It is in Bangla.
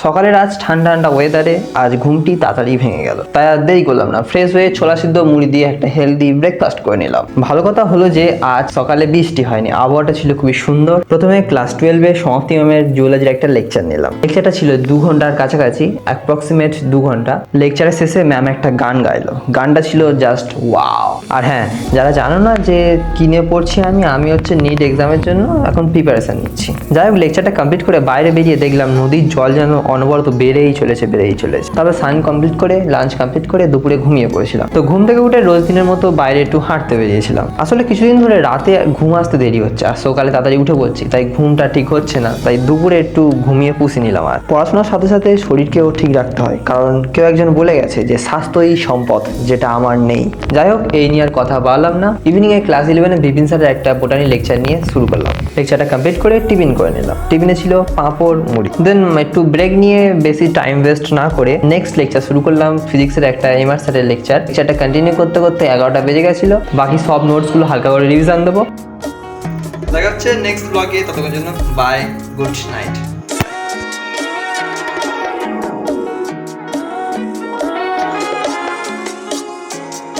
সকালের আজ ঠান্ডা ঠান্ডা ওয়েদারে আজ ঘুমটি তাড়াতাড়ি ভেঙে গেল, তাই আর দেরি করলাম না, ফ্রেশ হয়ে ছোলা সিদ্ধ মুড়ি দিয়ে একটা হেলদি ব্রেকফাস্ট করে নিলাম। ভালো কথা হলো যে আজ সকালে বৃষ্টি হয়নি, আবহাওয়াটা ছিল খুবই সুন্দর। প্রথমে ক্লাস 12-এ সমাপ্তি ম্যামের জুওলজির একটা লেকচার নিলাম। লেকচারটা ছিল 2 ঘন্টার কাছাকাছি, অ্যাপ্রক্সিমেট 2 ঘন্টা। লেকচারের শেষে ম্যাম একটা গান গাইলো, গানটা ছিল জাস্ট ওয়াও। আর হ্যাঁ, যারা জানো না যে কি নিয়ে পড়ছি আমি হচ্ছে নিট এক্সামের জন্য এখন প্রিপারেশন নিচ্ছি। যাই হোক, লেকচারটা কমপ্লিট করে বাইরে বেরিয়ে দেখলাম নদীর জল যেন অনবরত বেড়েই চলেছে। তারপর স্নান কমপ্লিট করে লাঞ্চ কমপ্লিট করে দুপুরে ঘুমিয়ে পড়েছিলাম। তো ঘুম থেকে উঠে রোজ দিনের মতো বাইরে একটু হাঁটতে বেরিয়েছিলাম। আসলে কিছুদিন ধরে রাতে ঘুম আসতে দেরি হচ্ছে আর সকালে তাড়াতাড়ি উঠে পড়ছি, তাই ঘুমটা ঠিক হচ্ছে না, তাই দুপুরে একটু ঘুমিয়ে পুষি নিলাম। আর পড়াশোনার সাথে সাথে শরীরকেও ঠিক রাখতে হয়, কারণ কেউ একজন বলে গেছে যে স্বাস্থ্যই সম্পদ, যেটা আমার নেই। যাই হোক, এই নিয়ে আর কথা বললাম না। ইভিনিংয়ে ক্লাস 11-এ বিপিন স্যারের একটা বোটানি লেকচার নিয়ে শুরু করলাম। লেকচারটা কমপ্লিট করে টিফিন করে নিলাম। টিফিনে ছিল পাঁপড় মুড়ি। দেন একটু ব্রেক নিয়ে বেশি টাইম ওয়েস্ট না করে নেক্সট লেকচার শুরু করলাম। ফিজিক্সের একটা এমআর স্যারের লেকচারটা কন্টিনিউ করতে করতে 11টা বেজে গেছিল। বাকি সব নোটসগুলো হালকা করে রিভিশন দেবো। দেখা হচ্ছে নেক্সট ব্লগে, ততক্ষণ জন্য বাই, গুড নাইট।